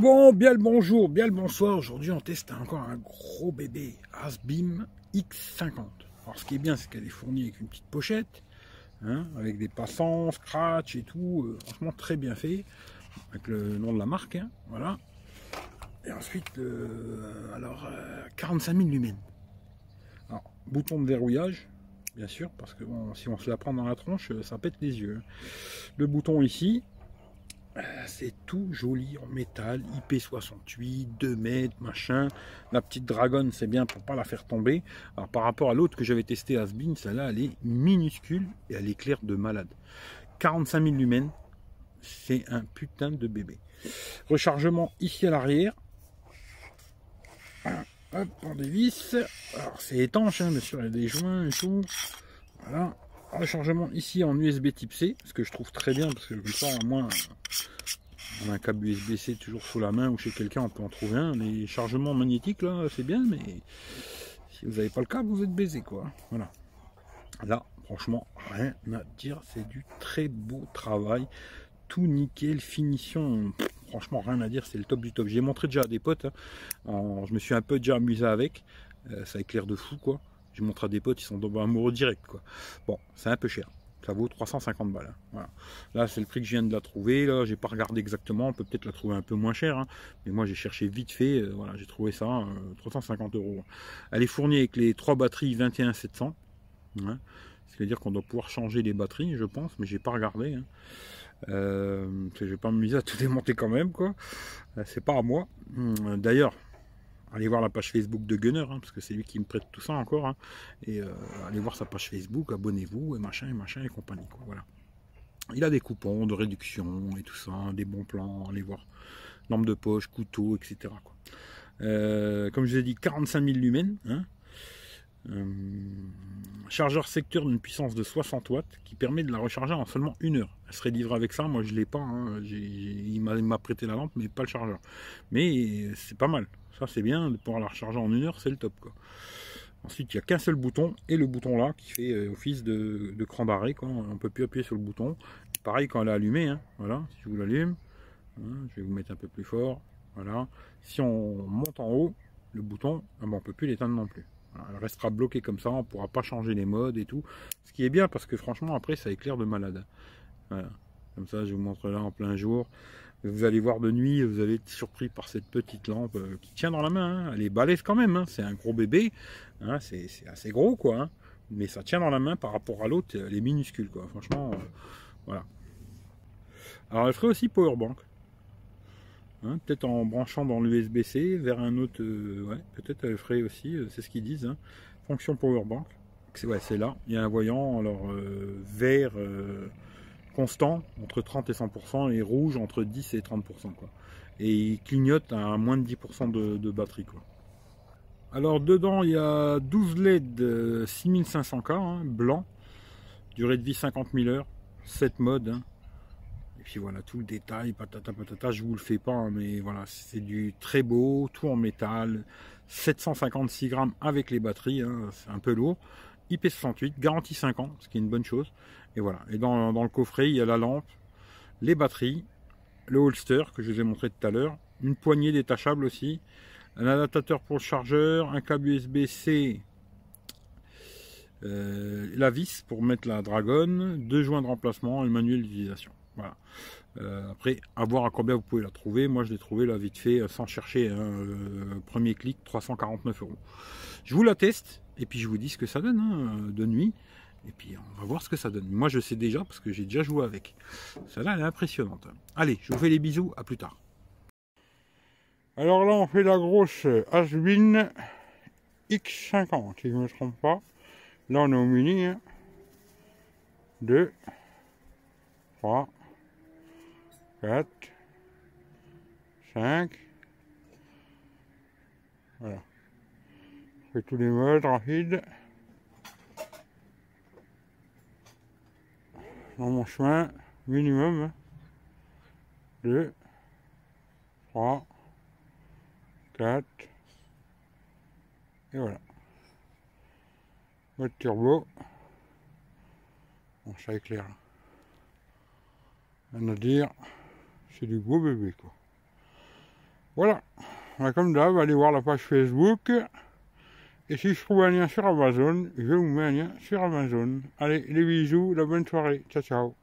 Bon, bien le bonjour, bien le bonsoir. Aujourd'hui, on teste encore un gros bébé Asbim X50. Alors, ce qui est bien, c'est qu'elle est fournie avec une petite pochette, hein, avec des passants, scratch et tout. Franchement, très bien fait, avec le nom de la marque. Hein, voilà. Et ensuite, 45 000 lumens. Alors, bouton de verrouillage, bien sûr, parce que bon, si on se la prend dans la tronche, ça pète les yeux. Le bouton ici. C'est tout joli en métal, IP68, 2 mètres, machin. La petite dragonne, c'est bien pour pas la faire tomber. Alors par rapport à l'autre que j'avais testé, Asbin, celle-là, elle est minuscule et elle éclaire de malade. 45 000 lumens, c'est un putain de bébé. Rechargement ici à l'arrière. Hop, on dévisse. Alors c'est étanche, hein, bien sûr, il y a des joints et tout. Voilà. Rechargement ici en USB type C, ce que je trouve très bien, parce que comme ça, au moins, on a un câble USB-C toujours sous la main ou chez quelqu'un, on peut en trouver un. Les chargements magnétiques, là, c'est bien, mais si vous n'avez pas le câble, vous êtes baisé, quoi. Voilà. Là, franchement, rien à dire, c'est du très beau travail. Tout nickel, finition, franchement, rien à dire, c'est le top du top. J'ai montré déjà à des potes, hein. Je me suis un peu déjà amusé avec. Ça éclaire de fou, quoi. J'ai montré à des potes, ils sont tombés amoureux direct, quoi. Bon, c'est un peu cher. Ça vaut 350 balles. Hein. Voilà. Là, c'est le prix que je viens de la trouver. Là, j'ai pas regardé exactement. On peut peut-être la trouver un peu moins chère. Hein. Mais moi, j'ai cherché vite fait. Voilà, j'ai trouvé ça 350 €. Elle est fournie avec les 3 batteries 21700. Hein. C'est-à-dire qu'on doit pouvoir changer les batteries, je pense. Mais j'ai pas regardé. Hein. Je vais pas m'amuser à tout démonter quand même, quoi. C'est pas à moi. D'ailleurs, allez voir la page Facebook de Gunner, hein, parce que c'est lui qui me prête tout ça encore. Hein, et allez voir sa page Facebook, abonnez-vous, et machin, et compagnie. Quoi, voilà. Il a des coupons de réduction et tout ça, des bons plans, allez voir. Lampe de poche, couteau, etc. Quoi. Comme je vous ai dit, 45 000 lumens. Hein, chargeur secteur d'une puissance de 60 watts qui permet de la recharger en seulement 1 heure. Elle serait livrée avec ça, moi je l'ai pas. Hein, il m'a prêté la lampe, mais pas le chargeur. Mais c'est pas mal. Ça c'est bien, de pouvoir la recharger en 1 heure, c'est le top, quoi. Ensuite, il n'y a qu'un seul bouton, et le bouton là, qui fait office de cran barré, quoi. On ne peut plus appuyer sur le bouton. Pareil quand elle est allumée, hein. Voilà, si je vous l'allume, hein, je vais vous mettre un peu plus fort, voilà. Si on monte en haut, le bouton, on ne peut plus l'éteindre non plus. Voilà, elle restera bloquée comme ça, on ne pourra pas changer les modes et tout. Ce qui est bien, parce que franchement, après, ça éclaire de malade. Voilà. Comme ça, je vous montre là en plein jour. Vous allez voir de nuit, vous allez être surpris par cette petite lampe qui tient dans la main. Hein. Elle est balèze quand même, hein. C'est un gros bébé. Hein. C'est assez gros, quoi. Hein. Mais ça tient dans la main par rapport à l'autre, elle est minuscule, quoi. Franchement, voilà. Alors, elle ferait aussi powerbank. Hein, peut-être en branchant dans l'USB-C vers un autre. Ouais, peut-être elle ferait aussi, c'est ce qu'ils disent. Hein. Fonction powerbank. C'est là. Il y a un voyant, alors vert. Constant entre 30 et 100% et rouge entre 10 et 30%, quoi. Et il clignote à moins de 10% de batterie, quoi. Alors dedans il y a 12 LED 6500K, hein, blanc, durée de vie 50 000 heures, 7 modes, hein. Et puis voilà tout le détail, patata patata, je vous le fais pas, hein, mais voilà, c'est du très beau, tout en métal, 756 grammes avec les batteries, hein, c'est un peu lourd. IP68, garantie 5 ans, ce qui est une bonne chose. Et voilà. Et dans le coffret, il y a la lampe, les batteries, le holster que je vous ai montré tout à l'heure, une poignée détachable aussi, un adaptateur pour le chargeur, un câble USB-C, la vis pour mettre la dragonne, 2 joints de remplacement et le manuel d'utilisation. Voilà. Après, à voir à combien vous pouvez la trouver. Moi, je l'ai trouvé là vite fait, sans chercher. Hein, premier clic, 349 €. Je vous la teste et puis je vous dis ce que ça donne, hein, de nuit. Et puis on va voir ce que ça donne. Moi, je sais déjà parce que j'ai déjà joué avec. Celle-là, elle est impressionnante. Allez, je vous fais les bisous. À plus tard. Alors là, on fait la grosse Asbin X50, si je ne me trompe pas. Là, on est au mini. Hein. 2, 3, 4, 5. Voilà. Je fais tous les modes rapides. Dans mon chemin, minimum. 2, 3, 4. Et voilà. Mode turbo. Bon, ça éclaire. Rien à dire. C'est du beau bébé, quoi. Voilà, comme d'hab, allez voir la page Facebook. Et si je trouve un lien sur Amazon, je vous mets un lien sur Amazon. Allez, les bisous, la bonne soirée. Ciao, ciao.